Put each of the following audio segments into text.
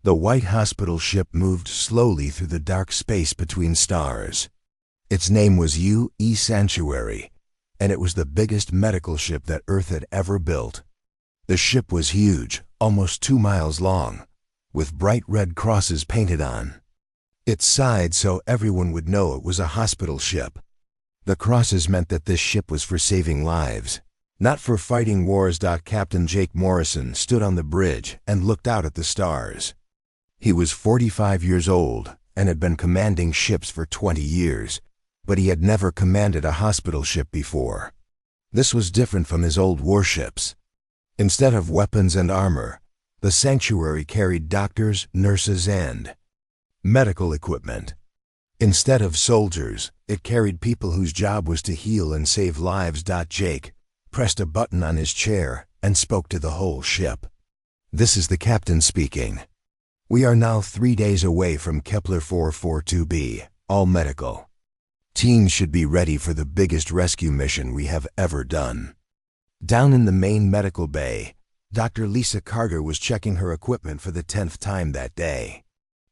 The white hospital ship moved slowly through the dark space between stars. Its name was HFY Sanctuary, and it was the biggest medical ship that Earth had ever built. The ship was huge, almost 2 miles long, with bright red crosses painted on its sides so everyone would know it was a hospital ship. The crosses meant that this ship was for saving lives, not for fighting wars. Captain Jake Morrison stood on the bridge and looked out at the stars. He was 45 years old and had been commanding ships for 20 years, but he had never commanded a hospital ship before. This was different from his old warships. Instead of weapons and armor, the Sanctuary carried doctors, nurses, and medical equipment. Instead of soldiers, it carried people whose job was to heal and save lives. Jake pressed a button on his chair and spoke to the whole ship. "This is the captain speaking. We are now 3 days away from Kepler 442b, all medical. Teams should be ready for the biggest rescue mission we have ever done." Down in the main medical bay, Dr. Lisa Carter was checking her equipment for the 10th time that day.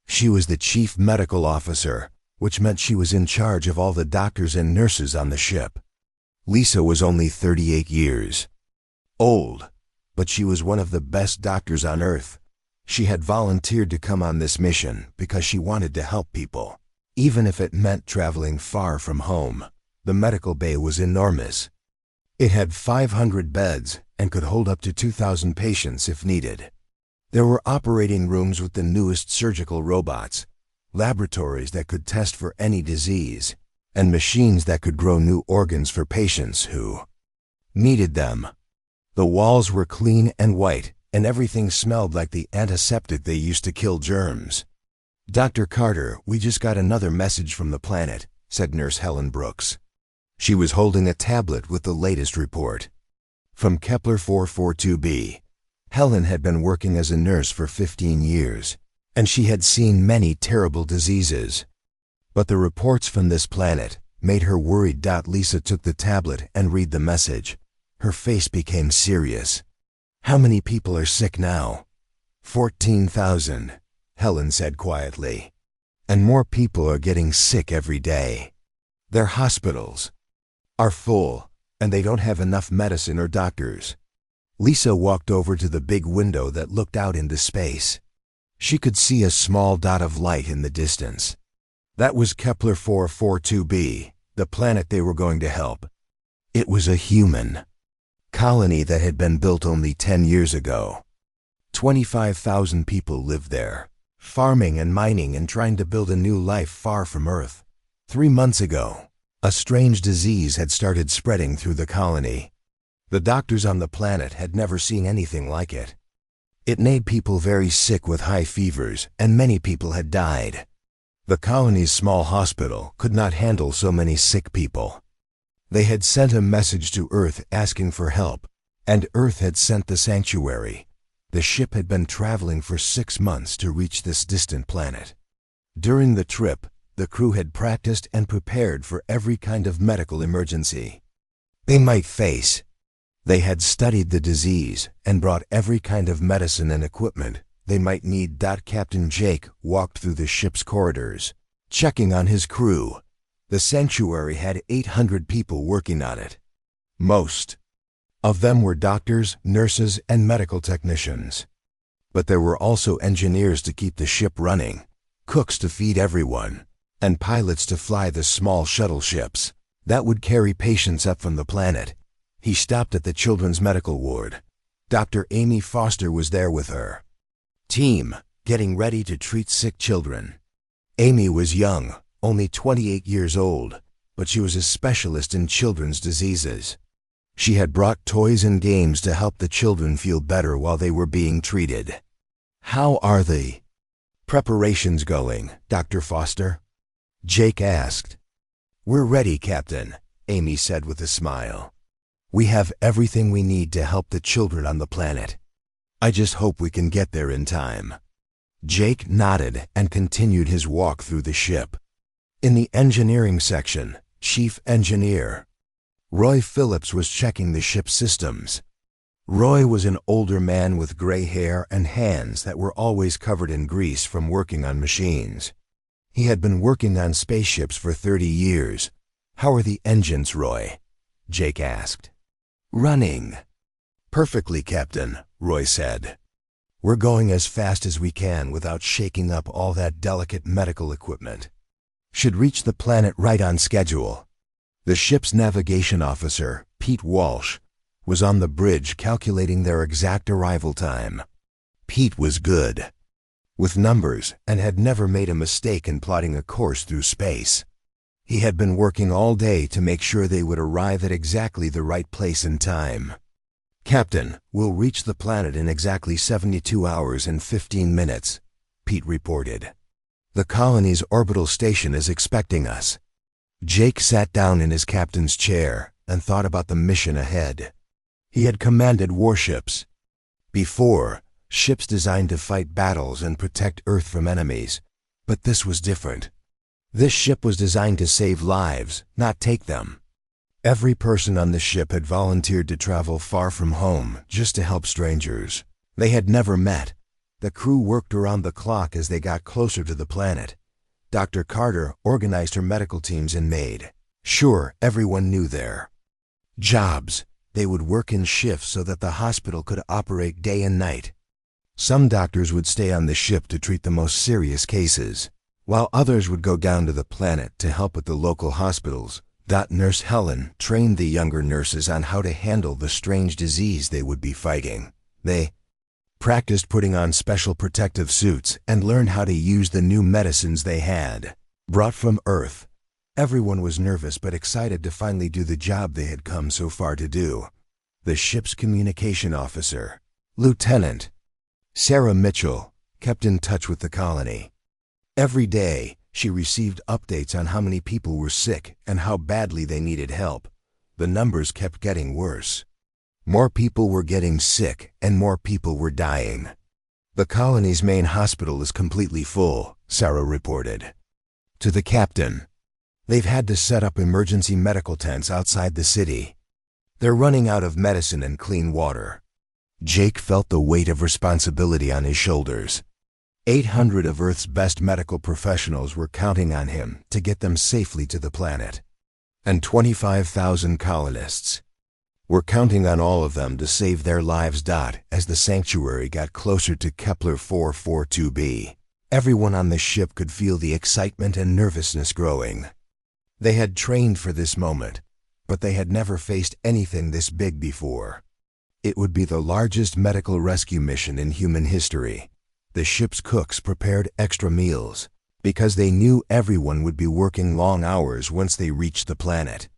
She was the chief medical officer, which meant she was in charge of all the doctors and nurses on the ship. Lisa was only 38 years old, but she was one of the best doctors on Earth. She had volunteered to come on this mission because she wanted to help people, even if it meant traveling far from home. The medical bay was enormous. It had 500 beds and could hold up to 2,000 patients if needed. There were operating rooms with the newest surgical robots, laboratories that could test for any disease, and machines that could grow new organs for patients who needed them. The walls were clean and white, and everything smelled like the antiseptic they used to kill germs. "Dr. Carter, we just got another message from the planet," said Nurse Helen Brooks. She was holding a tablet with the latest report. From Kepler 442b, Helen had been working as a nurse for 15 years, and she had seen many terrible diseases. But the reports from this planet made her worried. Lisa took the tablet and read the message. Her face became serious. "How many people are sick now?" 14,000, Helen said quietly. "And more people are getting sick every day. Their hospitals are full, and they don't have enough medicine or doctors." Lisa walked over to the big window that looked out into space. She could see a small dot of light in the distance. That was Kepler 442b, the planet they were going to help. It was a human colony that had been built only 10 years ago. 25,000 people lived there, farming and mining and trying to build a new life far from Earth. 3 months ago, a strange disease had started spreading through the colony. The doctors on the planet had never seen anything like it. It made people very sick with high fevers, and many people had died. The colony's small hospital could not handle so many sick people. They had sent a message to Earth asking for help, and Earth had sent the Sanctuary. The ship had been traveling for 6 months to reach this distant planet. During the trip, the crew had practiced and prepared for every kind of medical emergency they might face. They had studied the disease and brought every kind of medicine and equipment they might need. Captain Jake walked through the ship's corridors, checking on his crew. The Sanctuary had 800 people working on it. Most of them were doctors, nurses, and medical technicians. But there were also engineers to keep the ship running, cooks to feed everyone, and pilots to fly the small shuttle ships that would carry patients up from the planet. He stopped at the children's medical ward. Dr. Amy Foster was there with her team, getting ready to treat sick children. Amy was young, only 28 years old, but she was a specialist in children's diseases. She had brought toys and games to help the children feel better while they were being treated. "How are the preparations going, Dr. Foster?" Jake asked. "We're ready, Captain," Amy said with a smile. "We have everything we need to help the children on the planet. I just hope we can get there in time." Jake nodded and continued his walk through the ship. In the engineering section, Chief Engineer Roy Phillips was checking the ship's systems. Roy was an older man with gray hair and hands that were always covered in grease from working on machines. He had been working on spaceships for 30 years. "How are the engines, Roy?" Jake asked. "Running." "Perfectly, Captain," Roy said. "We're going as fast as we can without shaking up all that delicate medical equipment. Should reach the planet right on schedule." The ship's navigation officer, Pete Walsh, was on the bridge calculating their exact arrival time. Pete was good with numbers and had never made a mistake in plotting a course through space. He had been working all day to make sure they would arrive at exactly the right place in time. "Captain, we'll reach the planet in exactly 72 hours and 15 minutes, Pete reported. "The colony's orbital station is expecting us." Jake sat down in his captain's chair and thought about the mission ahead. He had commanded warships before, ships designed to fight battles and protect Earth from enemies, but this was different. This ship was designed to save lives, not take them. Every person on the ship had volunteered to travel far from home just to help strangers they had never met. The crew worked around the clock as they got closer to the planet. Dr. Carter organized her medical teams and made sure everyone knew their jobs. They would work in shifts so that the hospital could operate day and night. Some doctors would stay on the ship to treat the most serious cases, while others would go down to the planet to help with the local hospitals. Nurse Helen trained the younger nurses on how to handle the strange disease they would be fighting. They practiced putting on special protective suits and learned how to use the new medicines they had brought from Earth. Everyone was nervous but excited to finally do the job they had come so far to do. The ship's communication officer, Lieutenant Sarah Mitchell, kept in touch with the colony. Every day, she received updates on how many people were sick and how badly they needed help. The numbers kept getting worse. More people were getting sick and more people were dying. "The colony's main hospital is completely full," Sarah reported. To the captain, "They've had to set up emergency medical tents outside the city. They're running out of medicine and clean water." Jake felt the weight of responsibility on his shoulders. 800 of Earth's best medical professionals were counting on him to get them safely to the planet. And 25,000 colonists were counting on all of them to save their lives. As the sanctuary got closer to Kepler 442b, everyone on the ship could feel the excitement and nervousness growing. They had trained for this moment, but they had never faced anything this big before. It would be the largest medical rescue mission in human history. The ship's cooks prepared extra meals because they knew everyone would be working long hours once they reached the planet.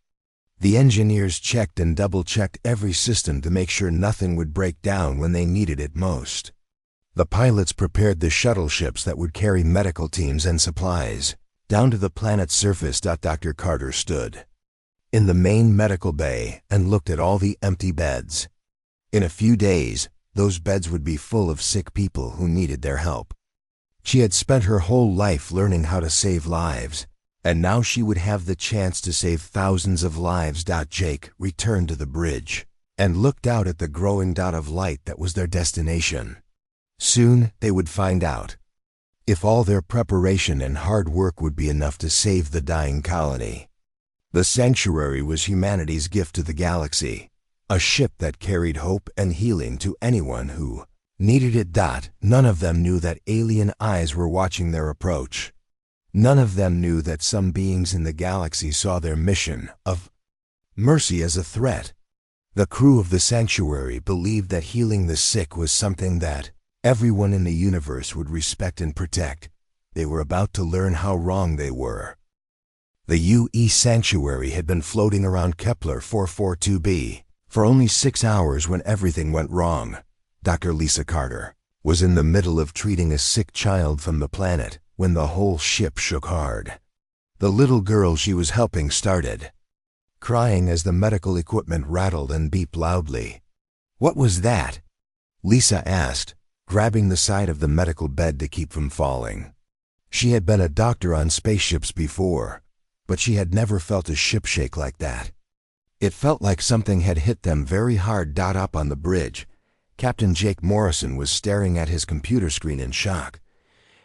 The engineers checked and double-checked every system to make sure nothing would break down when they needed it most. The pilots prepared the shuttle ships that would carry medical teams and supplies down to the planet's surface. Dr. Carter stood in the main medical bay and looked at all the empty beds. In a few days, those beds would be full of sick people who needed their help. She had spent her whole life learning how to save lives, and now she would have the chance to save thousands of lives. Jake returned to the bridge and looked out at the growing dot of light that was their destination. Soon they would find out if all their preparation and hard work would be enough to save the dying colony. The sanctuary was humanity's gift to the galaxy, a ship that carried hope and healing to anyone who needed it. None of them knew that alien eyes were watching their approach. None of them knew that some beings in the galaxy saw their mission of mercy as a threat. The crew of the sanctuary believed that healing the sick was something that everyone in the universe would respect and protect. They were about to learn how wrong they were. The UE sanctuary had been floating around Kepler 442b for only 6 hours when everything went wrong. Dr. Lisa Carter was in the middle of treating a sick child from the planet when the whole ship shook hard. The little girl she was helping started crying as the medical equipment rattled and beeped loudly. "What was that?" Lisa asked, grabbing the side of the medical bed to keep from falling. She had been a doctor on spaceships before, but she had never felt a ship shake like that. It felt like something had hit them very hard. Up on the bridge, Captain Jake Morrison was staring at his computer screen in shock.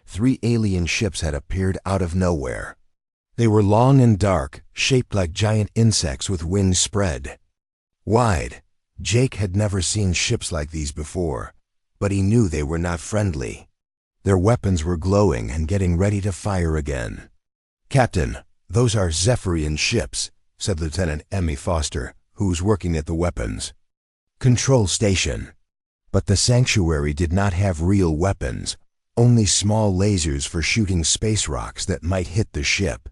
3 alien ships had appeared out of nowhere. They were long and dark, shaped like giant insects with wings spread wide. Jake had never seen ships like these before, but he knew they were not friendly. Their weapons were glowing and getting ready to fire again. "Captain, those are Zephyrian ships," said Lieutenant Emmy Foster, who was working at the weapons control station. But the sanctuary did not have real weapons, only small lasers for shooting space rocks that might hit the ship.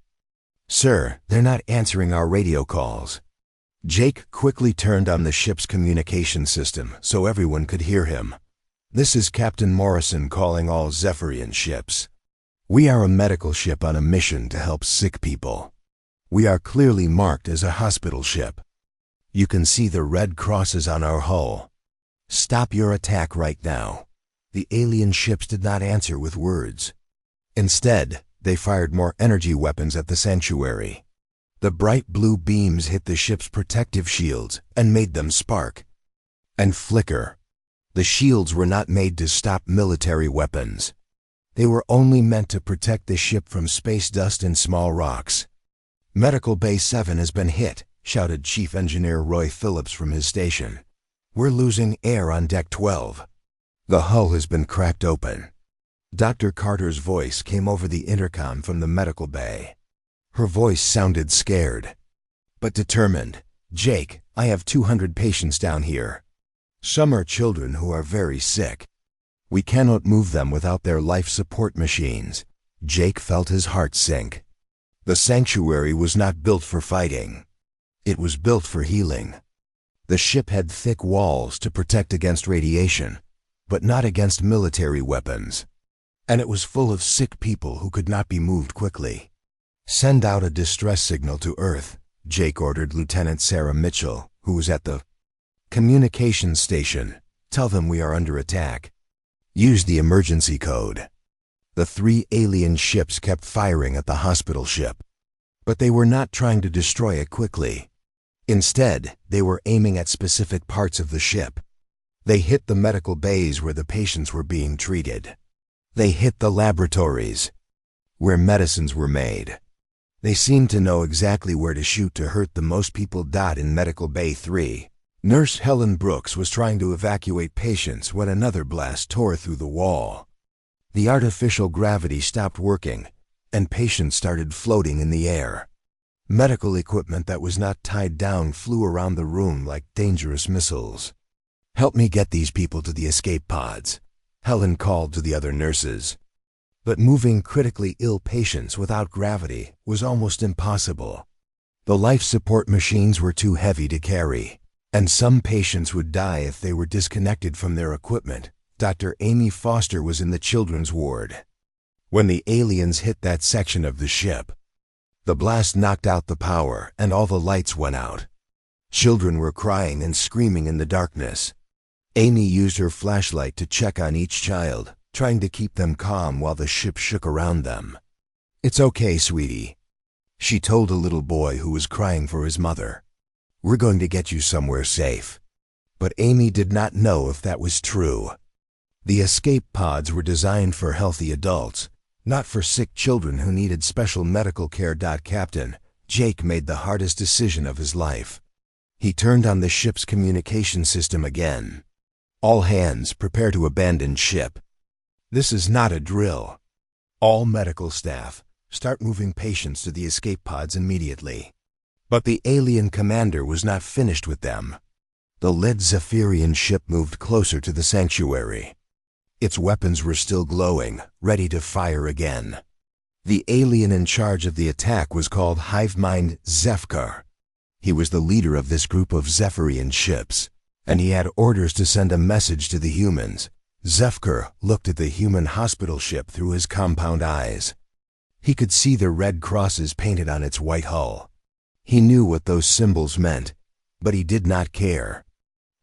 "Sir, they're not answering our radio calls." Jake quickly turned on the ship's communication system so everyone could hear him. "This is Captain Morrison calling all Zephyrian ships. We are a medical ship on a mission to help sick people. We are clearly marked as a hospital ship. You can see the red crosses on our hull. Stop your attack right now." The alien ships did not answer with words. Instead, they fired more energy weapons at the sanctuary. The bright blue beams hit the ship's protective shields and made them spark and flicker. The shields were not made to stop military weapons. They were only meant to protect the ship from space dust and small rocks. "Medical Bay 7 has been hit," shouted Chief Engineer Roy Phillips from his station. "We're losing air on Deck 12. The hull has been cracked open." Dr. Carter's voice came over the intercom from the medical bay. Her voice sounded scared, but determined. "Jake, I have 200 patients down here. Some are children who are very sick. We cannot move them without their life support machines." Jake felt his heart sink. The sanctuary was not built for fighting. It was built for healing. The ship had thick walls to protect against radiation, but not against military weapons. And it was full of sick people who could not be moved quickly. "Send out a distress signal to Earth," Jake ordered Lieutenant Sarah Mitchell, who was at the communications station. "Tell them we are under attack. Use the emergency code." The 3 alien ships kept firing at the hospital ship, but they were not trying to destroy it quickly. Instead, they were aiming at specific parts of the ship. They hit the medical bays where the patients were being treated. They hit the laboratories where medicines were made. They seemed to know exactly where to shoot to hurt the most people. In Medical Bay 3, Nurse Helen Brooks was trying to evacuate patients when another blast tore through the wall. The artificial gravity stopped working, and patients started floating in the air. Medical equipment that was not tied down flew around the room like dangerous missiles. "Help me get these people to the escape pods," Helen called to the other nurses. But moving critically ill patients without gravity was almost impossible. The life support machines were too heavy to carry, and some patients would die if they were disconnected from their equipment. Dr. Amy Foster was in the children's ward when the aliens hit that section of the ship. The blast knocked out the power and all the lights went out. Children were crying and screaming in the darkness. Amy used her flashlight to check on each child, trying to keep them calm while the ship shook around them. "It's okay, sweetie," she told a little boy who was crying for his mother. "We're going to get you somewhere safe." But Amy did not know if that was true. The escape pods were designed for healthy adults, not for sick children who needed special medical care. Captain Jake made the hardest decision of his life. He turned on the ship's communication system again. "All hands, prepare to abandon ship. This is not a drill. All medical staff, start moving patients to the escape pods immediately." But the alien commander was not finished with them. The lead Zephyrian ship moved closer to the sanctuary. Its weapons were still glowing, ready to fire again. The alien in charge of the attack was called Hivemind Zefkar. He was the leader of this group of Zephyrian ships, and he had orders to send a message to the humans. Zefkar looked at the human hospital ship through his compound eyes. He could see the red crosses painted on its white hull. He knew what those symbols meant, but he did not care.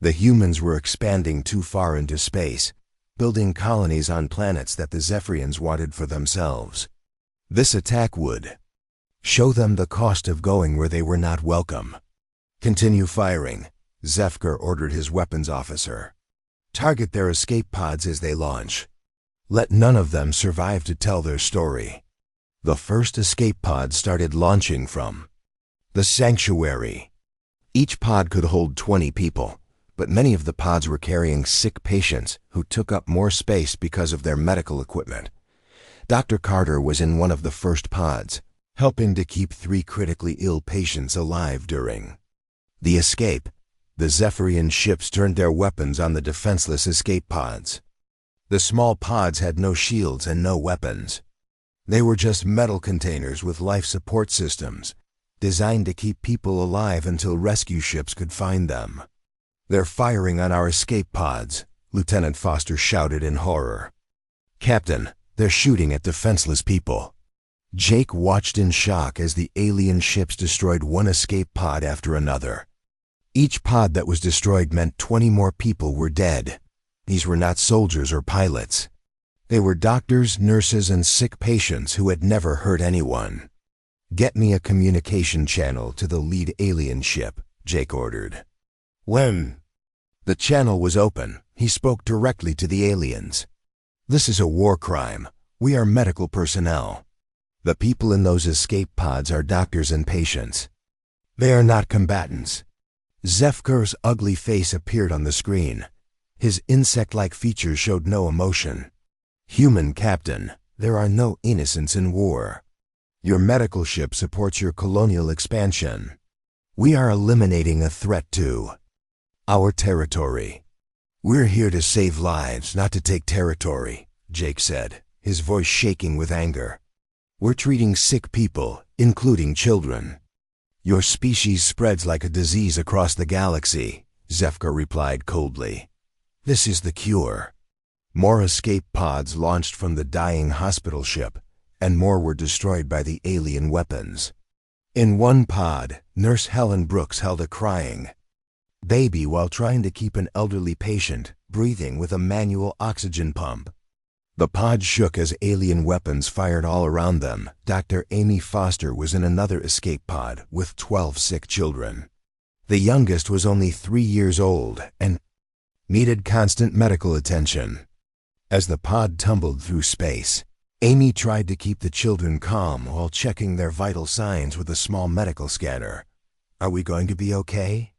The humans were expanding too far into space, building colonies on planets that the Zephyrians wanted for themselves. This attack would show them the cost of going where they were not welcome. Continue firing, Zefker ordered his weapons officer. Target their escape pods as they launch. Let none of them survive to tell their story. The first escape pod started launching from the sanctuary. Each pod could hold 20 people, but many of the pods were carrying sick patients who took up more space because of their medical equipment. Dr. Carter was in one of the first pods, helping to keep 3 critically ill patients alive during the escape. The Zephyrian ships turned their weapons on the defenseless escape pods. The small pods had no shields and no weapons. They were just metal containers with life support systems, designed to keep people alive until rescue ships could find them. "They're firing on our escape pods," Lieutenant Foster shouted in horror. "Captain, they're shooting at defenseless people." Jake watched in shock as the alien ships destroyed one escape pod after another. Each pod that was destroyed meant 20 more people were dead. These were not soldiers or pilots. They were doctors, nurses, and sick patients who had never hurt anyone. "Get me a communication channel to the lead alien ship," Jake ordered. When the channel was open, he spoke directly to the aliens. "This is a war crime. We are medical personnel. The people in those escape pods are doctors and patients. They are not combatants." Zefker's ugly face appeared on the screen. His insect-like features showed no emotion. "Human Captain, there are no innocents in war. Your medical ship supports your colonial expansion. We are eliminating a threat to our territory. We're here to save lives, not to take territory," Jake said, his voice shaking with anger. "We're treating sick people, including children." "Your species spreads like a disease across the galaxy," Zefker replied coldly. "This is the cure." More escape pods launched from the dying hospital ship, and more were destroyed by the alien weapons. In one pod, Nurse Helen Brooks held a crying baby while trying to keep an elderly patient breathing with a manual oxygen pump. The pod shook as alien weapons fired all around them. Dr. Amy Foster was in another escape pod with 12 sick children. The youngest was only 3 years old and needed constant medical attention. As the pod tumbled through space, Amy tried to keep the children calm while checking their vital signs with a small medical scanner. "Are we going to be okay?"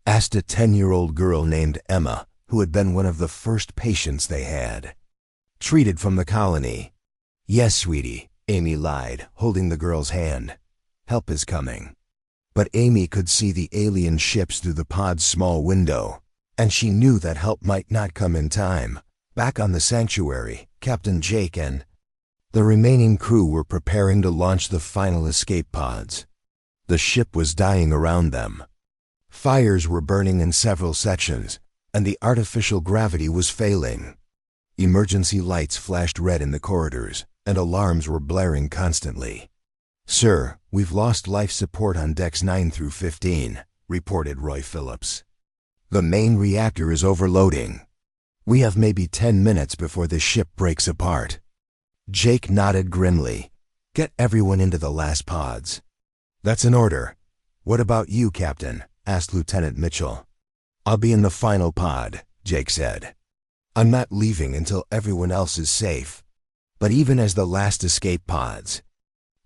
asked a 10-year-old girl named Emma, who had been one of the first patients they had treated from the colony. "Yes, sweetie," Amy lied, holding the girl's hand. "Help is coming." But Amy could see the alien ships through the pod's small window, and she knew that help might not come in time. Back on the sanctuary, Captain Jake and the remaining crew were preparing to launch the final escape pods. The ship was dying around them. Fires were burning in several sections, and the artificial gravity was failing. Emergency lights flashed red in the corridors, and alarms were blaring constantly. "Sir, we've lost life support on decks 9 through 15, reported Roy Phillips. "The main reactor is overloading. We have maybe 10 minutes before the ship breaks apart." Jake nodded grimly. "Get everyone into the last pods." "That's an order. What about you, Captain?" asked Lieutenant Mitchell. "I'll be in the final pod," Jake said. "I'm not leaving until everyone else is safe." But even as the last escape pods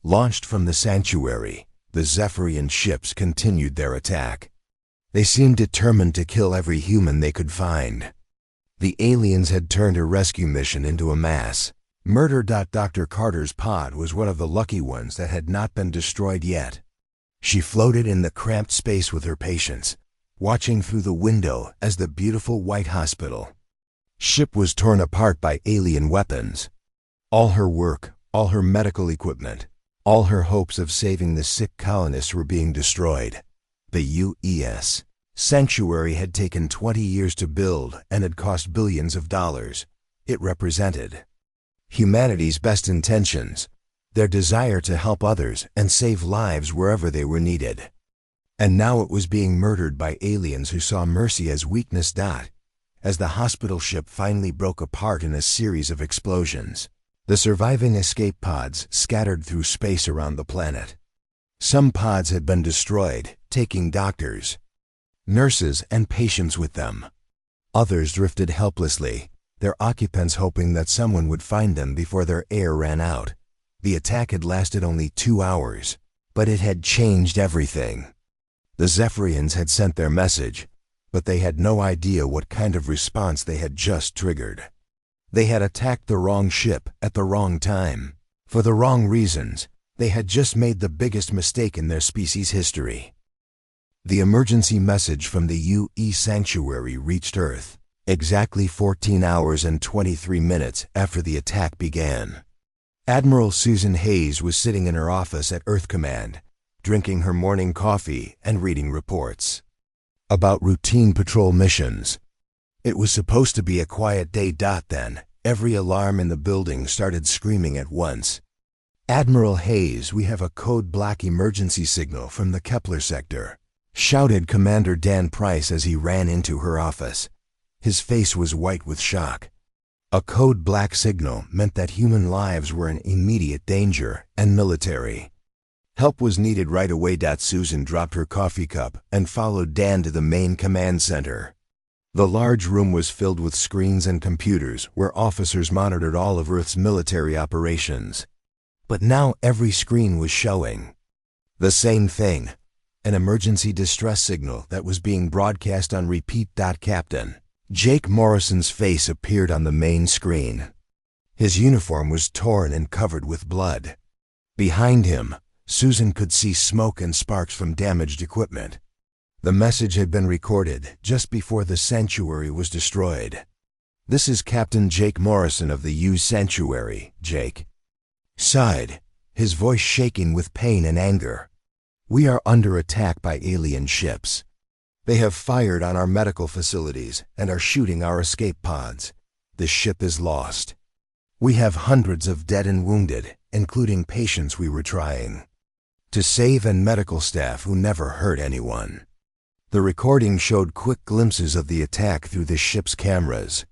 launched from the sanctuary, the Zephyrian ships continued their attack. They seemed determined to kill every human they could find. The aliens had turned a rescue mission into a mass murder. Dr. Carter's pod was one of the lucky ones that had not been destroyed yet. She floated in the cramped space with her patients, watching through the window as the beautiful white hospital ship was torn apart by alien weapons. All her work, all her medical equipment, all her hopes of saving the sick colonists were being destroyed. The U.S. sanctuary had taken 20 years to build and had cost billions of dollars. It represented humanity's best intentions, their desire to help others and save lives wherever they were needed. And now it was being murdered by aliens who saw mercy as weakness. As the hospital ship finally broke apart in a series of explosions, the surviving escape pods scattered through space around the planet. Some pods had been destroyed, taking doctors, nurses and patients with them. Others drifted helplessly, their occupants hoping that someone would find them before their air ran out. The attack had lasted only 2 hours, but it had changed everything. The Zephyrians had sent their message, but they had no idea what kind of response they had just triggered. They had attacked the wrong ship at the wrong time. For the wrong reasons, they had just made the biggest mistake in their species' history. The emergency message from the UE Sanctuary reached Earth exactly 14 hours and 23 minutes after the attack began. Admiral Susan Hayes was sitting in her office at Earth Command, drinking her morning coffee and reading reports about routine patrol missions. It was supposed to be a quiet day. Then, every alarm in the building started screaming at once. "Admiral Hayes, we have a code black emergency signal from the Kepler sector," shouted Commander Dan Price as he ran into her office. His face was white with shock. A code black signal meant that human lives were in immediate danger and military help was needed right away. Susan dropped her coffee cup and followed Dan to the main command center. The large room was filled with screens and computers where officers monitored all of Earth's military operations. But now every screen was showing the same thing, an emergency distress signal that was being broadcast on repeat. Captain Jake Morrison's face appeared on the main screen. His uniform was torn and covered with blood. Behind him, Susan could see smoke and sparks from damaged equipment. The message had been recorded just before the sanctuary was destroyed. "This is Captain Jake Morrison of the U Sanctuary," Jake sighed, his voice shaking with pain and anger. "We are under attack by alien ships. They have fired on our medical facilities and are shooting our escape pods. The ship is lost. We have hundreds of dead and wounded, including patients we were trying to save and medical staff who never hurt anyone." The recording showed quick glimpses of the attack through the ship's cameras.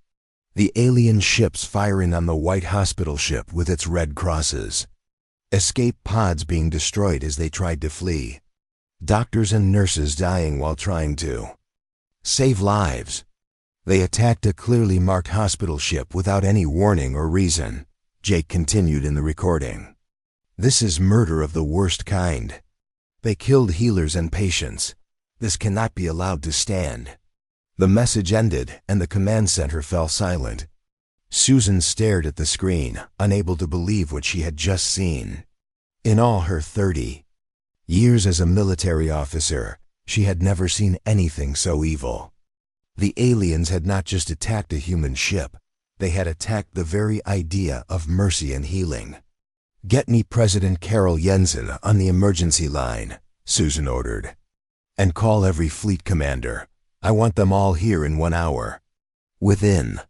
The alien ships firing on the white hospital ship with its red crosses. Escape pods being destroyed as they tried to flee. Doctors and nurses dying while trying to save lives. They attacked a clearly marked hospital ship without any warning or reason, Jake continued in the recording. "This is murder of the worst kind. They killed healers and patients. This cannot be allowed to stand." The message ended and the command center fell silent. Susan stared at the screen, unable to believe what she had just seen. In all her 30 years as a military officer, she had never seen anything so evil. The aliens had not just attacked a human ship, they had attacked the very idea of mercy and healing. "Get me President Carol Jensen on the emergency line," Susan ordered. "And call every fleet commander. I want them all here in 1 hour." Within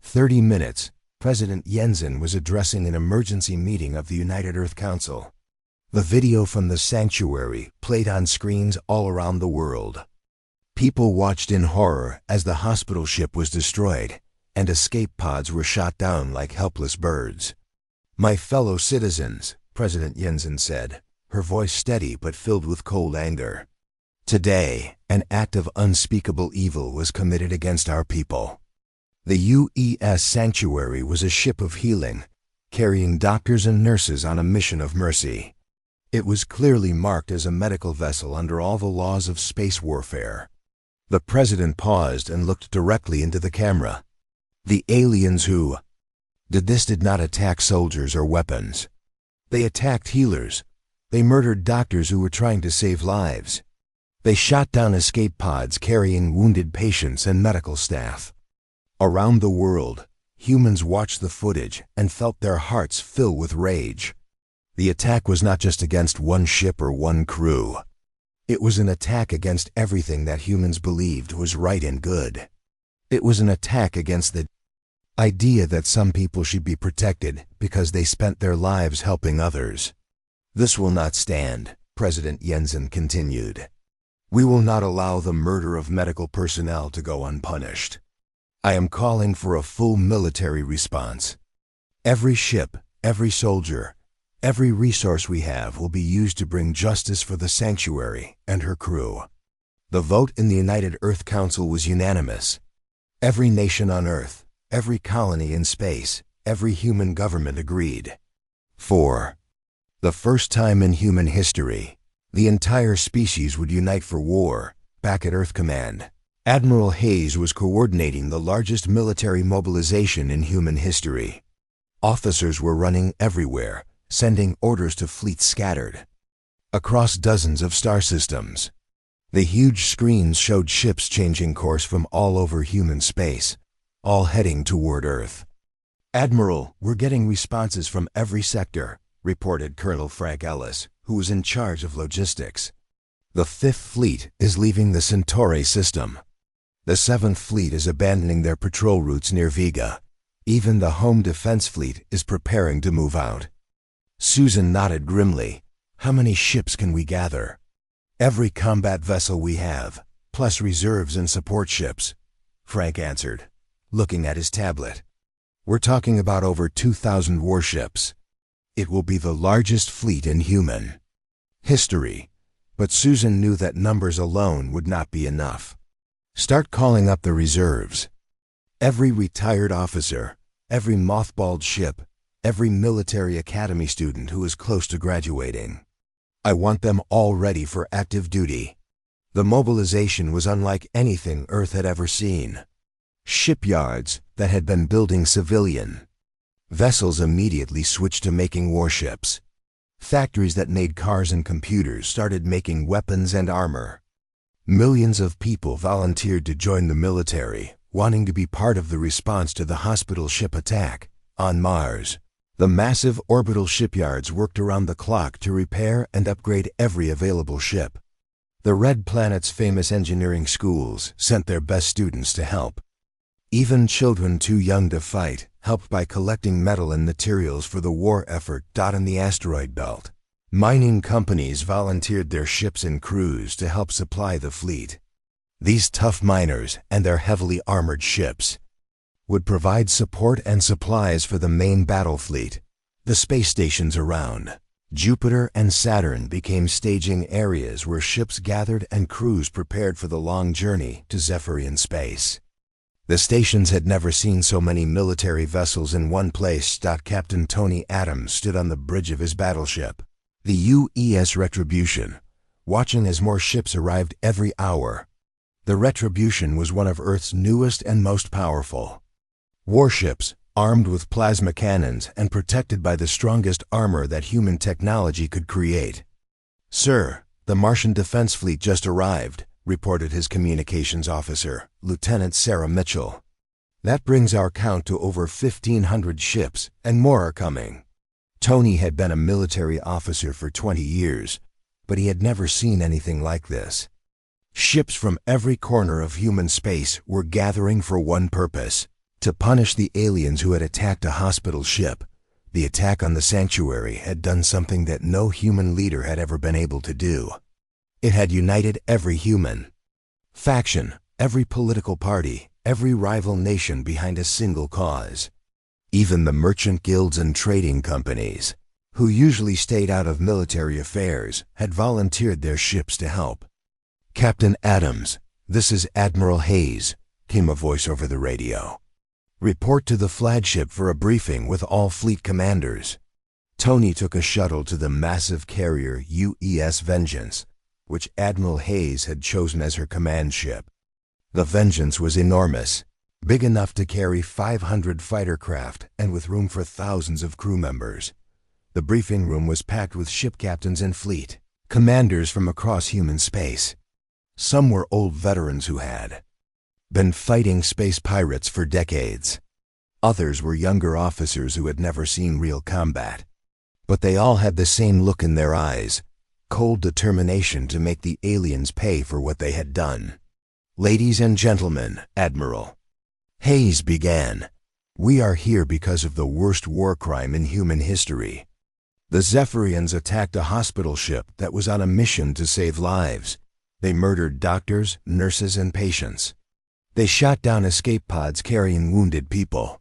30 minutes, President Jensen was addressing an emergency meeting of the United Earth Council. The video from the sanctuary played on screens all around the world. People watched in horror as the hospital ship was destroyed and escape pods were shot down like helpless birds. "My fellow citizens," President Jensen said, her voice steady but filled with cold anger. "Today, an act of unspeakable evil was committed against our people. The UES Sanctuary was a ship of healing, carrying doctors and nurses on a mission of mercy. It was clearly marked as a medical vessel under all the laws of space warfare." The president paused and looked directly into the camera. "The aliens who did this did not attack soldiers or weapons. They attacked healers. They murdered doctors who were trying to save lives. They shot down escape pods carrying wounded patients and medical staff." Around the world, humans watched the footage and felt their hearts fill with rage. The attack was not just against one ship or one crew. It was an attack against everything that humans believed was right and good. It was an attack against the idea that some people should be protected because they spent their lives helping others. "This will not stand," President Jensen continued. "We will not allow the murder of medical personnel to go unpunished. I am calling for a full military response. Every ship, every soldier, every resource we have will be used to bring justice for the sanctuary and her crew. The vote in the United Earth Council was unanimous. Every nation on Earth, every colony in space, every human government agreed. 4. The first time in human history, the entire species would unite for war, back at Earth Command. Admiral Hayes was coordinating the largest military mobilization in human history. Officers were running everywhere, sending orders to fleets scattered across dozens of star systems. The huge screens showed ships changing course from all over human space, all heading toward Earth. "Admiral, we're getting responses from every sector," reported Colonel Frank Ellis, who was in charge of logistics. "The Fifth Fleet is leaving the Centauri system. The Seventh Fleet is abandoning their patrol routes near Vega. Even the Home Defense Fleet is preparing to move out." Susan nodded grimly. "How many ships can we gather?" "Every combat vessel we have, plus reserves and support ships," Frank answered, looking at his tablet. "We're talking about over 2,000 warships. It will be the largest fleet in human history." But Susan knew that numbers alone would not be enough. "Start calling up the reserves. Every retired officer, every mothballed ship, every military academy student who is close to graduating. I want them all ready for active duty." The mobilization was unlike anything Earth had ever seen. Shipyards that had been building civilian vessels immediately switched to making warships. Factories that made cars and computers started making weapons and armor. Millions of people volunteered to join the military, wanting to be part of the response to the hospital ship attack on Mars. The massive orbital shipyards worked around the clock to repair and upgrade every available ship. The Red Planet's famous engineering schools sent their best students to help. Even children too young to fight helped by collecting metal and materials for the war effort in the asteroid belt. Mining companies volunteered their ships and crews to help supply the fleet. These tough miners and their heavily armored ships would provide support and supplies for the main battle fleet. The space stations around Jupiter and Saturn became staging areas where ships gathered and crews prepared for the long journey to Zephyrian space. The stations had never seen so many military vessels in one place. Captain Tony Adams stood on the bridge of his battleship, the UES Retribution, watching as more ships arrived every hour. The Retribution was one of Earth's newest and most powerful warships, armed with plasma cannons and protected by the strongest armor that human technology could create. "Sir, the Martian Defense Fleet just arrived," reported his communications officer, Lieutenant Sarah Mitchell. "That brings our count to over 1,500 ships, and more are coming." Tony had been a military officer for 20 years, but he had never seen anything like this. Ships from every corner of human space were gathering for one purpose: to punish the aliens who had attacked a hospital ship. The attack on the sanctuary had done something that no human leader had ever been able to do. It had united every human faction, every political party, every rival nation behind a single cause. Even the merchant guilds and trading companies, who usually stayed out of military affairs, had volunteered their ships to help. "Captain Adams, this is Admiral Hayes," came a voice over the radio. "Report to the flagship for a briefing with all fleet commanders." Tony took a shuttle to the massive carrier UES Vengeance, which Admiral Hayes had chosen as her command ship. The Vengeance was enormous, big enough to carry 500 fighter craft and with room for thousands of crew members. The briefing room was packed with ship captains and fleet commanders from across human space. Some were old veterans who had been fighting space pirates for decades. Others were younger officers who had never seen real combat. But they all had the same look in their eyes: cold determination to make the aliens pay for what they had done. "Ladies and gentlemen," Admiral Hayes began, "we are here because of the worst war crime in human history. The Zephyrians attacked a hospital ship that was on a mission to save lives. They murdered doctors, nurses, and patients. They shot down escape pods carrying wounded people."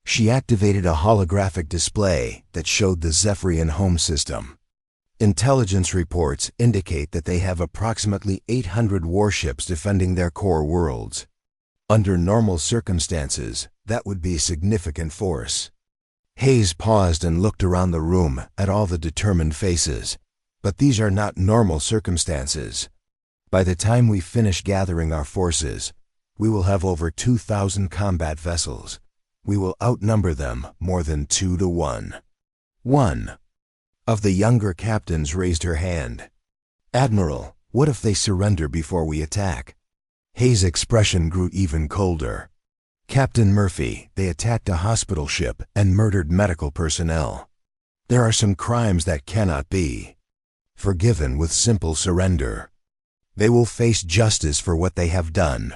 She activated a holographic display that showed the Zephyrian home system. Intelligence reports indicate that they have approximately 800 warships defending their core worlds. Under normal circumstances, that would be a significant force. Hayes paused and looked around the room at all the determined faces. But these are not normal circumstances. By the time we finish gathering our forces, we will have over 2,000 combat vessels. We will outnumber them more than 2 to 1. One of the younger captains raised her hand. "Admiral, what if they surrender before we attack?" Hayes' expression grew even colder. "Captain Murphy, they attacked a hospital ship and murdered medical personnel. There are some crimes that cannot be forgiven with simple surrender. They will face justice for what they have done."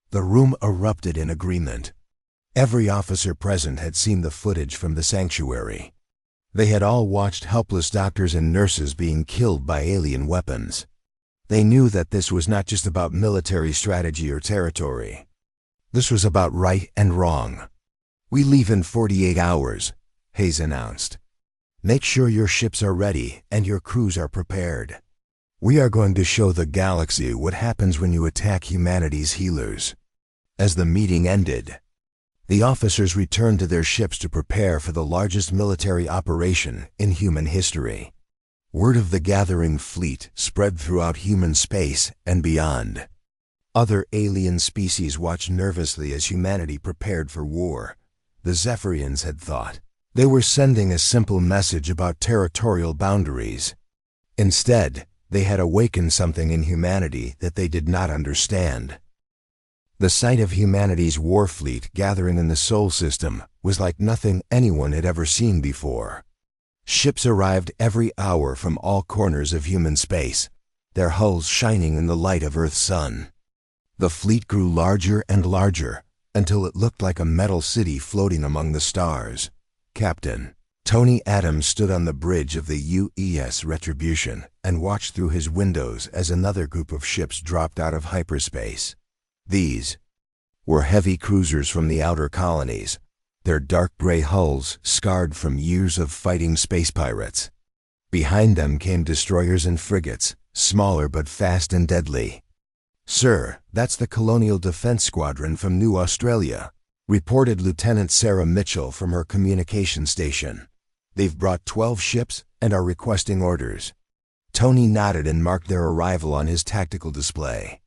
The room erupted in agreement. Every officer present had seen the footage from the sanctuary. They had all watched helpless doctors and nurses being killed by alien weapons. They knew that this was not just about military strategy or territory. This was about right and wrong. "We leave in 48 hours, Hayes announced. "Make sure your ships are ready and your crews are prepared. We are going to show the galaxy what happens when you attack humanity's healers." As the meeting ended, the officers returned to their ships to prepare for the largest military operation in human history. Word of the gathering fleet spread throughout human space and beyond. Other alien species watched nervously as humanity prepared for war. The Zephyrians had thought they were sending a simple message about territorial boundaries. Instead, they had awakened something in humanity that they did not understand. The sight of humanity's war fleet gathering in the Sol system was like nothing anyone had ever seen before. Ships arrived every hour from all corners of human space, their hulls shining in the light of Earth's sun. The fleet grew larger and larger until it looked like a metal city floating among the stars. Captain Tony Adams stood on the bridge of the UES Retribution and watched through his windows as another group of ships dropped out of hyperspace. These were heavy cruisers from the outer colonies, their dark gray hulls scarred from years of fighting space pirates. Behind them came destroyers and frigates, smaller but fast and deadly. "Sir, that's the Colonial Defense Squadron from New Australia," reported Lieutenant Sarah Mitchell from her communication station. "They've brought 12 ships and are requesting orders." Tony nodded and marked their arrival on his tactical display.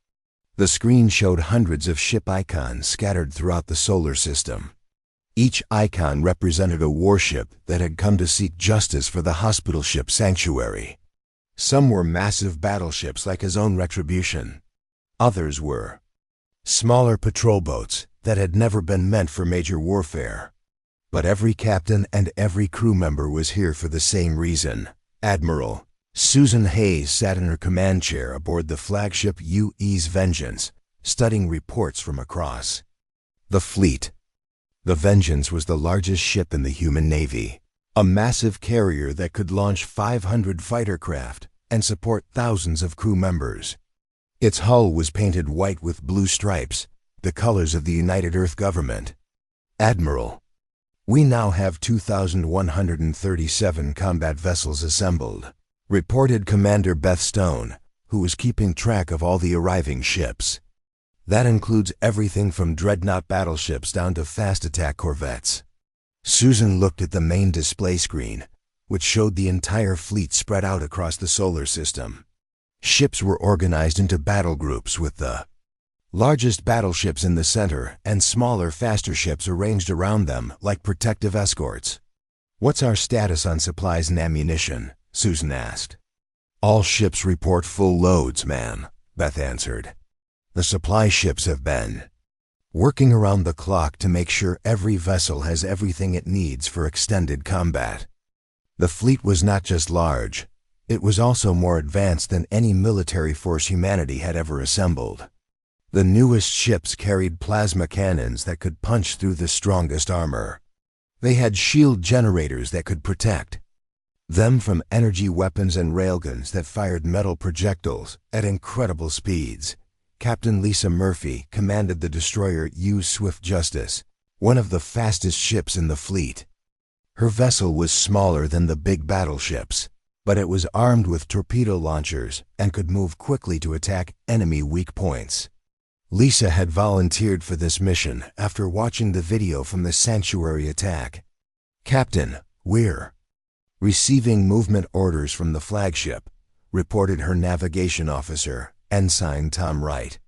The screen showed hundreds of ship icons scattered throughout the solar system. Each icon represented a warship that had come to seek justice for the hospital ship Sanctuary. Some were massive battleships like his own Retribution. Others were smaller patrol boats that had never been meant for major warfare. But every captain and every crew member was here for the same reason. Admiral Susan Hayes sat in her command chair aboard the flagship UE's Vengeance, studying reports from across the fleet. The Vengeance was the largest ship in the human navy, a massive carrier that could launch 500 fighter craft and support thousands of crew members. Its hull was painted white with blue stripes, the colors of the United Earth Government. "Admiral, we now have 2,137 combat vessels assembled," reported Commander Beth Stone, who was keeping track of all the arriving ships. "That includes everything from dreadnought battleships down to fast attack corvettes." Susan looked at the main display screen, which showed the entire fleet spread out across the solar system. Ships were organized into battle groups with the largest battleships in the center and smaller, faster ships arranged around them like protective escorts. "What's our status on supplies and ammunition?" Susan asked. "All ships report full loads, ma'am," Beth answered. "The supply ships have been working around the clock to make sure every vessel has everything it needs for extended combat." The fleet was not just large, it was also more advanced than any military force humanity had ever assembled. The newest ships carried plasma cannons that could punch through the strongest armor. They had shield generators that could protect them from energy weapons and railguns that fired metal projectiles at incredible speeds. Captain Lisa Murphy commanded the destroyer U Swift Justice, one of the fastest ships in the fleet. Her vessel was smaller than the big battleships, but it was armed with torpedo launchers and could move quickly to attack enemy weak points. Lisa had volunteered for this mission after watching the video from the sanctuary attack. "Captain, we're receiving movement orders from the flagship," reported her navigation officer, Ensign Tom Wright.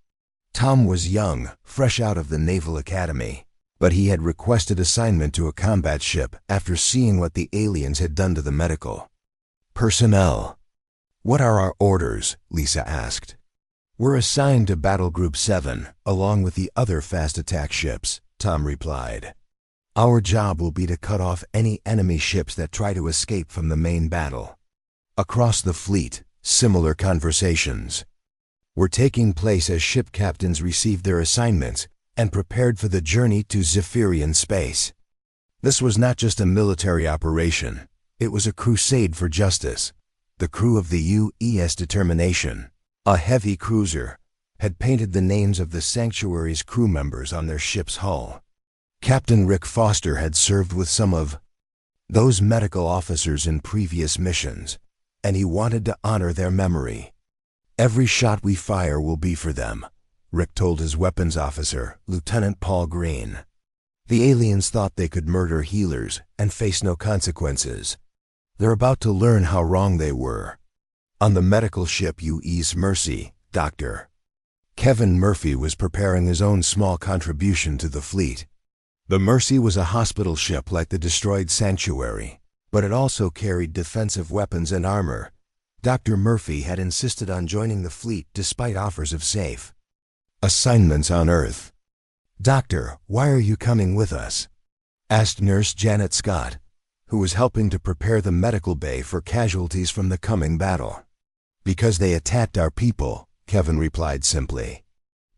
Tom was young, fresh out of the Naval Academy, but he had requested assignment to a combat ship after seeing what the aliens had done to the medical personnel. "What are our orders?" Lisa asked. "We're assigned to Battle Group 7, along with the other fast attack ships," Tom replied. "Our job will be to cut off any enemy ships that try to escape from the main battle." Across the fleet, similar conversations were taking place as ship captains received their assignments and prepared for the journey to Zephyrian space. This was not just a military operation, it was a crusade for justice. The crew of the U.S. Determination, a heavy cruiser, had painted the names of the sanctuary's crew members on their ship's hull. Captain Rick Foster had served with some of those medical officers in previous missions, and he wanted to honor their memory. "Every shot we fire will be for them," Rick told his weapons officer, Lieutenant Paul Green. The aliens thought they could murder healers and face no consequences. They're about to learn how wrong they were. On the medical ship U.S. Mercy, Dr. Kevin Murphy was preparing his own small contribution to the fleet. The Mercy was a hospital ship like the destroyed Sanctuary, but it also carried defensive weapons and armor. Dr. Murphy had insisted on joining the fleet despite offers of safe assignments on Earth. "Doctor, why are you coming with us?" asked Nurse Janet Scott, who was helping to prepare the medical bay for casualties from the coming battle. "Because they attacked our people," Kevin replied simply.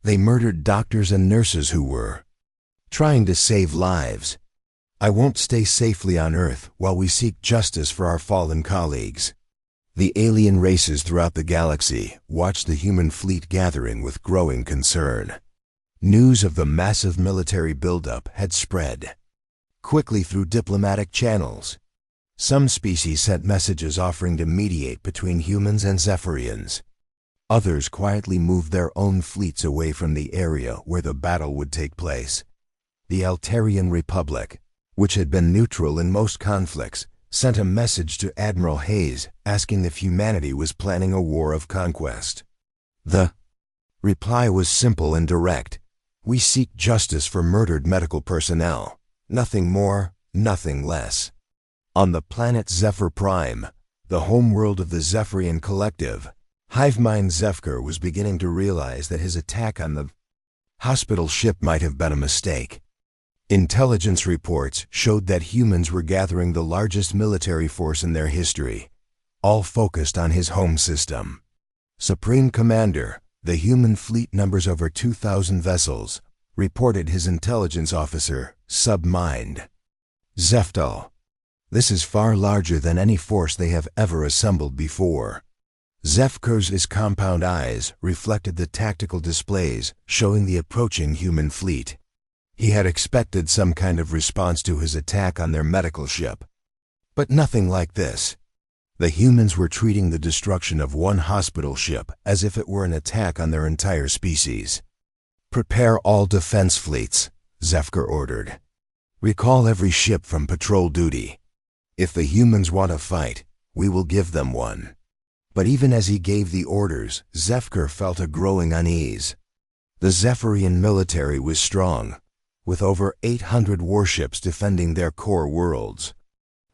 "They murdered doctors and nurses who were trying to save lives. I won't stay safely on Earth while we seek justice for our fallen colleagues." The alien races throughout the galaxy watched the human fleet gathering with growing concern. News of the massive military buildup had spread quickly through diplomatic channels. Some species sent messages offering to mediate between humans and Zephyrians. Others quietly moved their own fleets away from the area where the battle would take place. The Altarian Republic, which had been neutral in most conflicts, sent a message to Admiral Hayes asking if humanity was planning a war of conquest. The reply was simple and direct: "We seek justice for murdered medical personnel. Nothing more, nothing less." On the planet Zephyr Prime, the homeworld of the Zephyrian Collective, Hivemind Zefker was beginning to realize that his attack on the hospital ship might have been a mistake. Intelligence reports showed that humans were gathering the largest military force in their history, all focused on his home system. "Supreme Commander, the human fleet numbers over 2,000 vessels," reported his intelligence officer, Submind Zeftal. "This is far larger than any force they have ever assembled before." Zefker's compound eyes reflected the tactical displays showing the approaching human fleet. He had expected some kind of response to his attack on their medical ship, but nothing like this. The humans were treating the destruction of one hospital ship as if it were an attack on their entire species. "Prepare all defense fleets," Zefker ordered. "Recall every ship from patrol duty. If the humans want to fight, we will give them one." But even as he gave the orders, Zefker felt a growing unease. The Zephyrian military was strong, with over 800 warships defending their core worlds.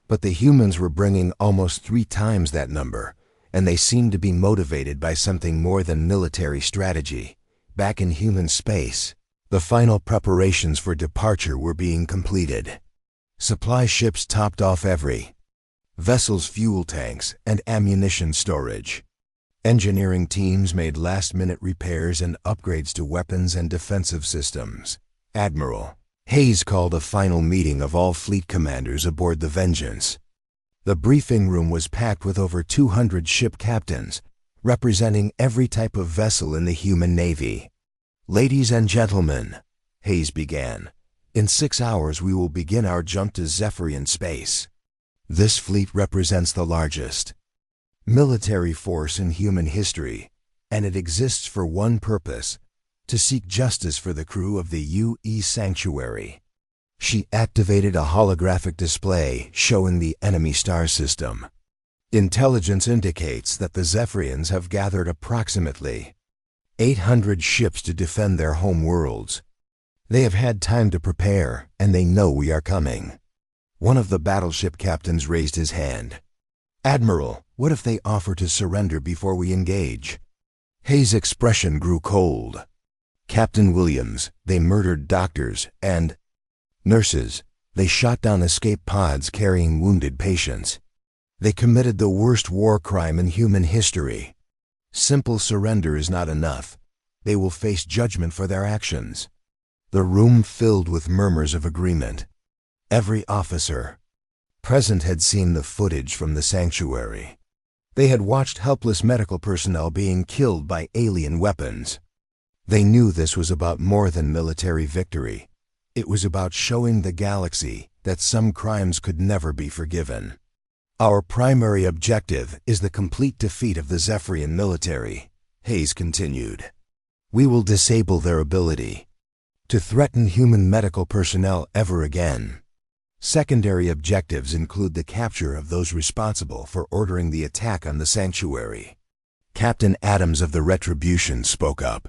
But the humans were bringing almost 3 times that number, and they seemed to be motivated by something more than military strategy. Back in human space, the final preparations for departure were being completed. Supply ships topped off every vessel's fuel tanks and ammunition storage. Engineering teams made last-minute repairs and upgrades to weapons and defensive systems. Admiral Hayes called a final meeting of all fleet commanders aboard the Vengeance. The briefing room was packed with over 200 ship captains, representing every type of vessel in the human navy. "Ladies and gentlemen," Hayes began, "in 6 hours we will begin our jump to Zephyrian space. This fleet represents the largest military force in human history, and it exists for one purpose: to seek justice for the crew of the UE Sanctuary. She activated a holographic display showing the enemy star system. Intelligence indicates that the Zephyrians have gathered approximately 800 ships to defend their home worlds. They have had time to prepare, and they know we are coming. One of the battleship captains raised his hand. "Admiral, what if they offer to surrender before we engage?" Hayes' expression grew cold. "Captain Williams, they murdered doctors and nurses. They shot down escape pods carrying wounded patients. They committed the worst war crime in human history. Simple surrender is not enough. They will face judgment for their actions." The room filled with murmurs of agreement. Every officer present had seen the footage from the sanctuary. They had watched helpless medical personnel being killed by alien weapons. They knew this was about more than military victory. It was about showing the galaxy that some crimes could never be forgiven. "Our primary objective is the complete defeat of the Zephyrian military," Hayes continued. "We will disable their ability to threaten human medical personnel ever again. Secondary objectives include the capture of those responsible for ordering the attack on the sanctuary." Captain Adams of the Retribution spoke up.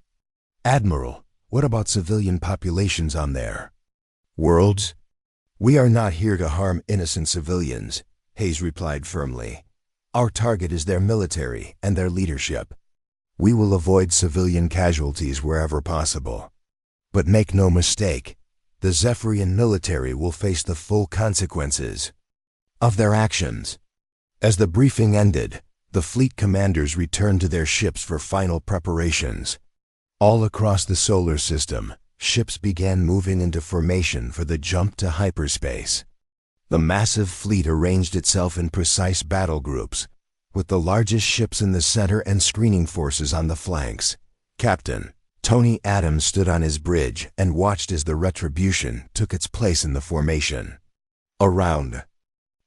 "Admiral, what about civilian populations on their worlds?" "We are not here to harm innocent civilians," Hayes replied firmly. "Our target is their military and their leadership. We will avoid civilian casualties wherever possible. But make no mistake, the Zephyrian military will face the full consequences of their actions." As the briefing ended, the fleet commanders returned to their ships for final preparations. All across the solar system, ships began moving into formation for the jump to hyperspace. The massive fleet arranged itself in precise battle groups, with the largest ships in the center and screening forces on the flanks. Captain Tony Adams stood on his bridge and watched as the Retribution took its place in the formation. Around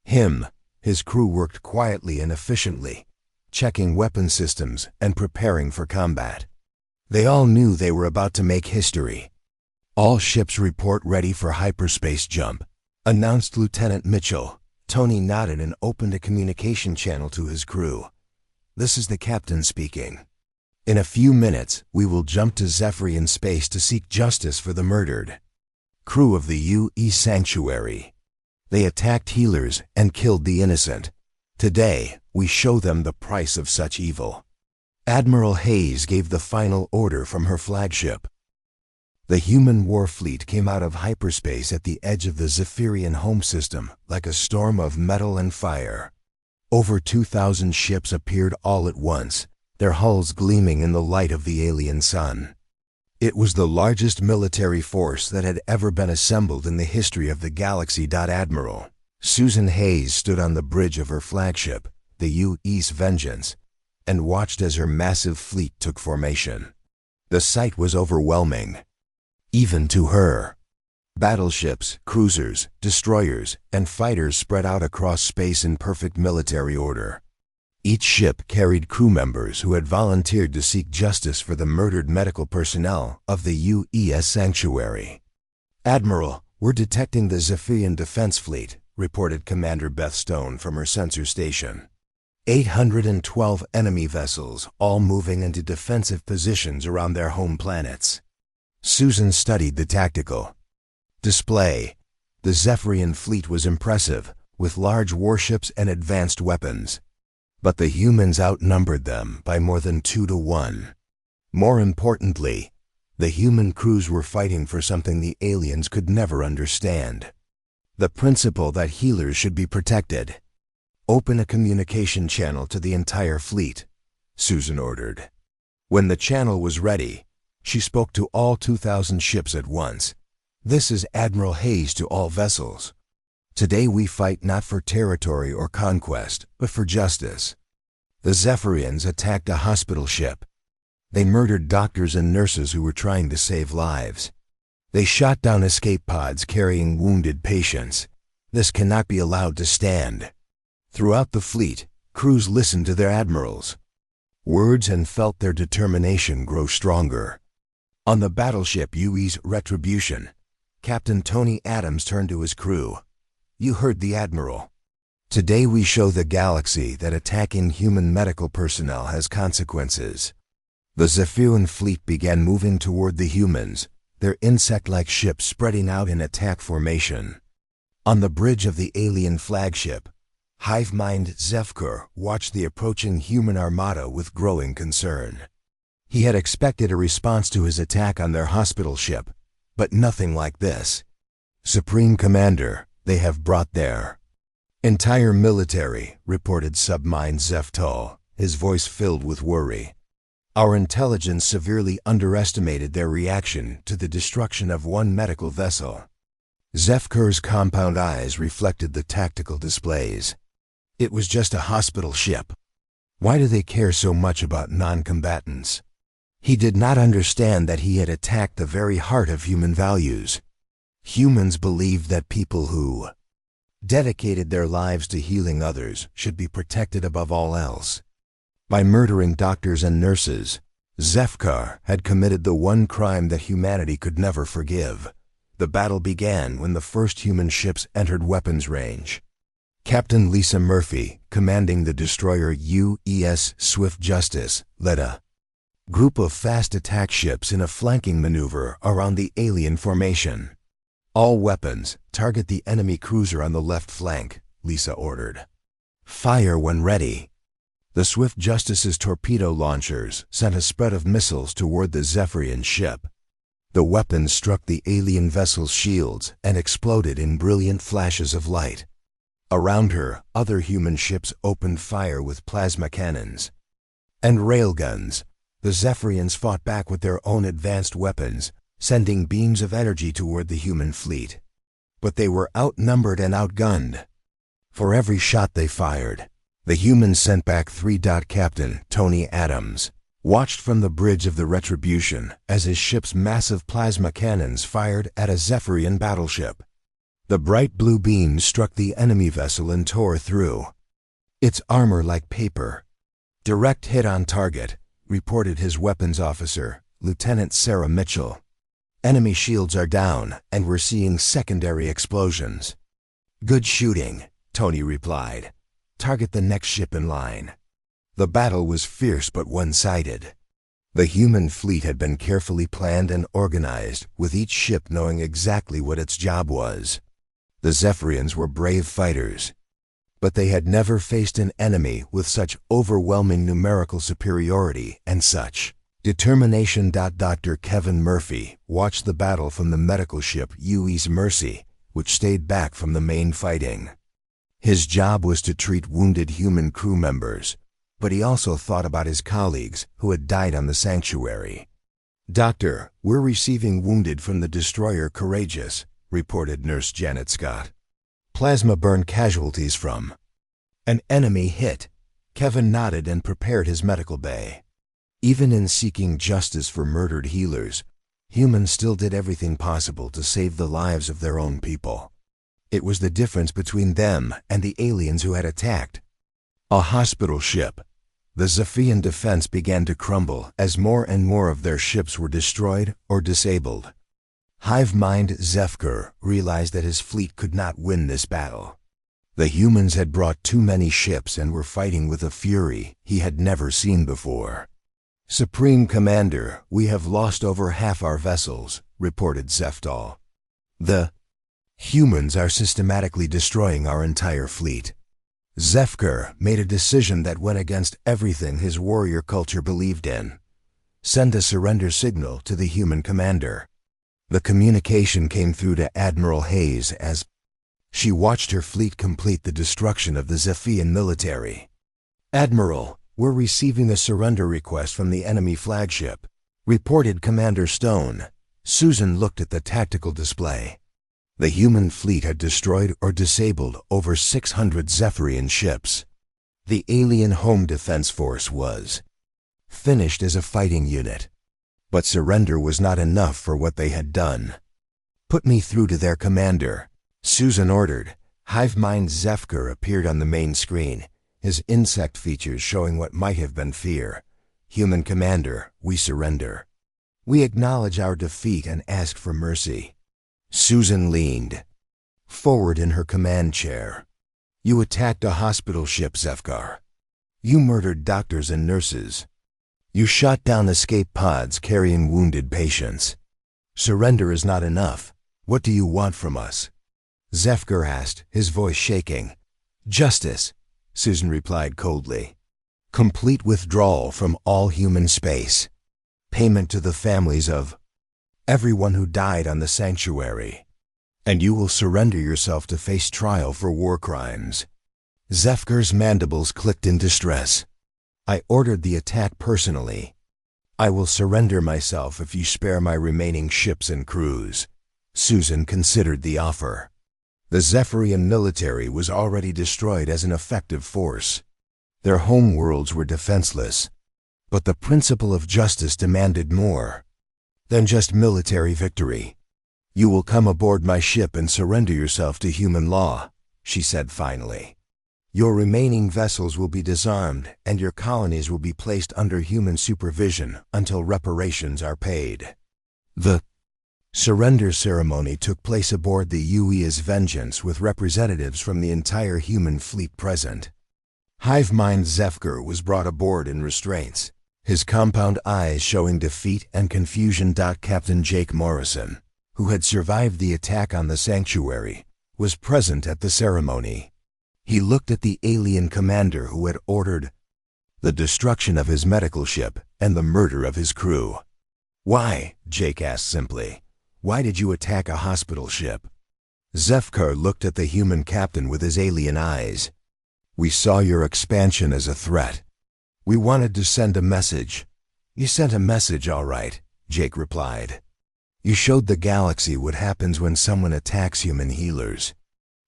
him, his crew worked quietly and efficiently, checking weapon systems and preparing for combat. They all knew they were about to make history. "All ships report ready for hyperspace jump," announced Lieutenant Mitchell. Tony nodded and opened a communication channel to his crew. "This is the captain speaking. In a few minutes, we will jump to Zephyrian space to seek justice for the murdered crew of the UE Sanctuary. They attacked healers and killed the innocent. Today, we show them the price of such evil." Admiral Hayes gave the final order from her flagship. The human war fleet came out of hyperspace at the edge of the Zephyrian home system like a storm of metal and fire. Over 2,000 ships appeared all at once, their hulls gleaming in the light of the alien sun. It was the largest military force that had ever been assembled in the history of the galaxy. Admiral Susan Hayes stood on the bridge of her flagship, the UE's Vengeance, and watched as her massive fleet took formation. The sight was overwhelming, even to her. Battleships, cruisers, destroyers, and fighters spread out across space in perfect military order. Each ship carried crew members who had volunteered to seek justice for the murdered medical personnel of the UES Sanctuary. "Admiral, we're detecting the Zephyrian Defense Fleet," reported Commander Beth Stone from her sensor station. 812 enemy vessels, all moving into defensive positions around their home planets. Susan studied the tactical display. The Zephyrian fleet was impressive, with large warships and advanced weapons. But the humans outnumbered them by more than 2-1. More importantly, the human crews were fighting for something the aliens could never understand: the principle that healers should be protected. "Open a communication channel to the entire fleet," Susan ordered. When the channel was ready, she spoke to all 2,000 ships at once. "This is Admiral Hayes to all vessels. Today we fight not for territory or conquest, but for justice. The Zephyrians attacked a hospital ship. They murdered doctors and nurses who were trying to save lives. They shot down escape pods carrying wounded patients. This cannot be allowed to stand." Throughout the fleet, Crews listened to their admirals' words and felt their determination grow stronger. On the battleship UE's Retribution, Captain Tony Adams turned to his crew. "You heard the Admiral. Today we show the galaxy that attacking human medical personnel has consequences." The Zephyrian fleet began moving toward the humans, their insect-like ships spreading out in attack formation. On the bridge of the alien flagship, hive mind Zefkur watched the approaching human armada with growing concern. He had expected a response to his attack on their hospital ship, but nothing like this. "Supreme Commander, they have brought their entire military," reported Submind Zeftal, his voice filled with worry. "Our intelligence severely underestimated their reaction to the destruction of one medical vessel." Zefkur's compound eyes reflected the tactical displays. It was just a hospital ship. Why do they care so much about non-combatants? He did not understand that he had attacked the very heart of human values. Humans believed that people who dedicated their lives to healing others should be protected above all else. By murdering doctors and nurses, Zefkar had committed the one crime that humanity could never forgive. The battle began when the first human ships entered weapons range. Captain Lisa Murphy, commanding the destroyer UES Swift Justice, led a group of fast attack ships in a flanking maneuver around the alien formation. "All weapons, target the enemy cruiser on the left flank," Lisa ordered. "Fire when ready." The Swift Justice's torpedo launchers sent a spread of missiles toward the Zephyrian ship. The weapons struck the alien vessel's shields and exploded in brilliant flashes of light. Around her, other human ships opened fire with plasma cannons and railguns. The Zephyrians fought back with their own advanced weapons, sending beams of energy toward the human fleet. But they were outnumbered and outgunned. For every shot they fired, the humans sent back 3. Captain Tony Adams watched from the bridge of the Retribution as his ship's massive plasma cannons fired at a Zephyrian battleship. The bright blue beams struck the enemy vessel and tore through its armor like paper. "Direct hit on target," reported his weapons officer, Lieutenant Sarah Mitchell. "Enemy shields are down, and we're seeing secondary explosions." "Good shooting," Tony replied. "Target the next ship in line." The battle was fierce but one-sided. The human fleet had been carefully planned and organized, with each ship knowing exactly what its job was. The Zephyrians were brave fighters, but they had never faced an enemy with such overwhelming numerical superiority and such determination. Dr. Kevin Murphy watched the battle from the medical ship UE's Mercy, which stayed back from the main fighting. His job was to treat wounded human crew members, but he also thought about his colleagues who had died on the Sanctuary. "Doctor, we're receiving wounded from the destroyer Courageous," reported Nurse Janet Scott. "Plasma burn casualties from an enemy hit." Kevin nodded and prepared his medical bay. Even in seeking justice for murdered healers, humans still did everything possible to save the lives of their own people. It was the difference between them and the aliens who had attacked a hospital ship. The Zephyrian defense began to crumble as more and more of their ships were destroyed or disabled. Hive mind Zefkur realized that his fleet could not win this battle. The humans had brought too many ships and were fighting with a fury he had never seen before. "Supreme Commander, we have lost over half our vessels," reported Zeftal. "The humans are systematically destroying our entire fleet." Zefkur made a decision that went against everything his warrior culture believed in. "Send a surrender signal to the human commander." The communication came through to Admiral Hayes as she watched her fleet complete the destruction of the Zephyrian military. "Admiral, we're receiving a surrender request from the enemy flagship," reported Commander Stone. Susan looked at the tactical display. The human fleet had destroyed or disabled over 600 Zephyrian ships. The alien home defense force was finished as a fighting unit. But surrender was not enough for what they had done. "Put me through to their commander," Susan ordered. Hive mind Zefkur appeared on the main screen. his insect features showing what might have been fear. "Human commander, we surrender. We acknowledge our defeat and ask for mercy." Susan leaned forward in her command chair. "You attacked a hospital ship, Zefkar. You murdered doctors and nurses. You shot down escape pods carrying wounded patients. Surrender is not enough. What do you want from us?" Zefkar asked, his voice shaking. "Justice," Susan replied coldly. "Complete withdrawal from all human space. Payment to the families of everyone who died on the sanctuary. And you will surrender yourself to face trial for war crimes." Zefkar's mandibles clicked in distress. "I ordered the attack personally. I will surrender myself if you spare my remaining ships and crews." Susan considered the offer. The Zephyrian military was already destroyed as an effective force. Their homeworlds were defenseless. But the principle of justice demanded more than just military victory. "You will come aboard my ship and surrender yourself to human law," she said finally. "Your remaining vessels will be disarmed and your colonies will be placed under human supervision until reparations are paid." The surrender ceremony took place aboard the UEA's Vengeance with representatives from the entire human fleet present. Hive Mind Zefkar was brought aboard in restraints, his compound eyes showing defeat and confusion. Captain Jake Morrison, who had survived the attack on the sanctuary, was present at the ceremony. He looked at the alien commander who had ordered the destruction of his medical ship and the murder of his crew. "Why?" Jake asked simply. "Why did you attack a hospital ship?" Zefkar looked at the human captain with his alien eyes. "We saw your expansion as a threat. We wanted to send a message." "You sent a message, all right," Jake replied. "You showed the galaxy what happens when someone attacks human healers."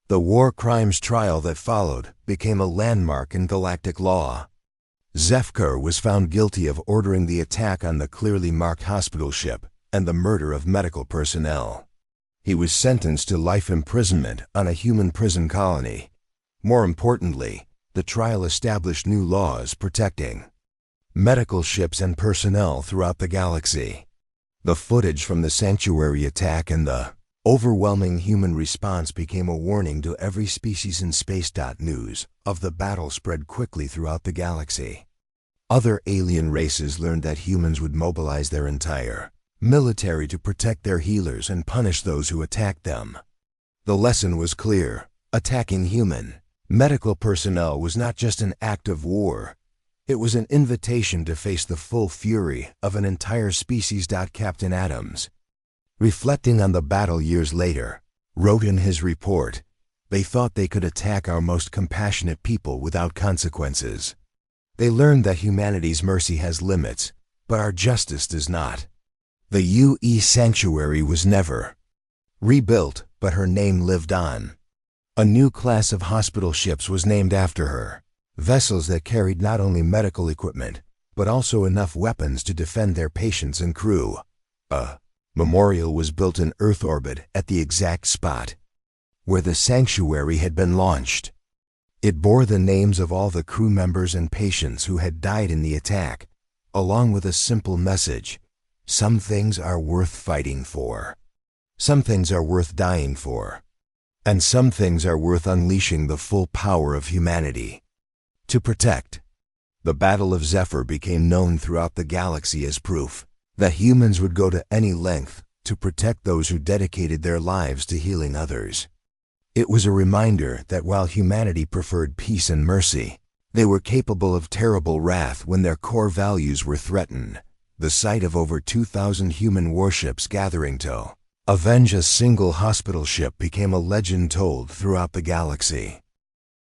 The war crimes trial that followed became a landmark in galactic law. Zefkar was found guilty of ordering the attack on the clearly marked hospital ship and the murder of medical personnel. He was sentenced to life imprisonment on a human prison colony. More importantly, the trial established new laws protecting medical ships and personnel throughout the galaxy. The footage from the sanctuary attack and the overwhelming human response became a warning to every species in space. News of the battle spread quickly throughout the galaxy. Other alien races learned that humans would mobilize their entire military to protect their healers and punish those who attacked them. The lesson was clear: attacking human medical personnel was not just an act of war, it was an invitation to face the full fury of an entire species. Captain Adams, reflecting on the battle years later, wrote in his report, "They thought they could attack our most compassionate people without consequences. They learned that humanity's mercy has limits, but our justice does not." The UE sanctuary was never rebuilt, but her name lived on. A new class of hospital ships was named after her, vessels that carried not only medical equipment, but also enough weapons to defend their patients and crew. A memorial was built in Earth orbit at the exact spot where the sanctuary had been launched. It bore the names of all the crew members and patients who had died in the attack, along with a simple message: some things are worth fighting for, some things are worth dying for, and some things are worth unleashing the full power of humanity to protect. The Battle of Zephyr became known throughout the galaxy as proof that humans would go to any length to protect those who dedicated their lives to healing others. It was a reminder that while humanity preferred peace and mercy, they were capable of terrible wrath when their core values were threatened. The sight of over 2,000 human warships gathering to avenge a single hospital ship became a legend told throughout the galaxy.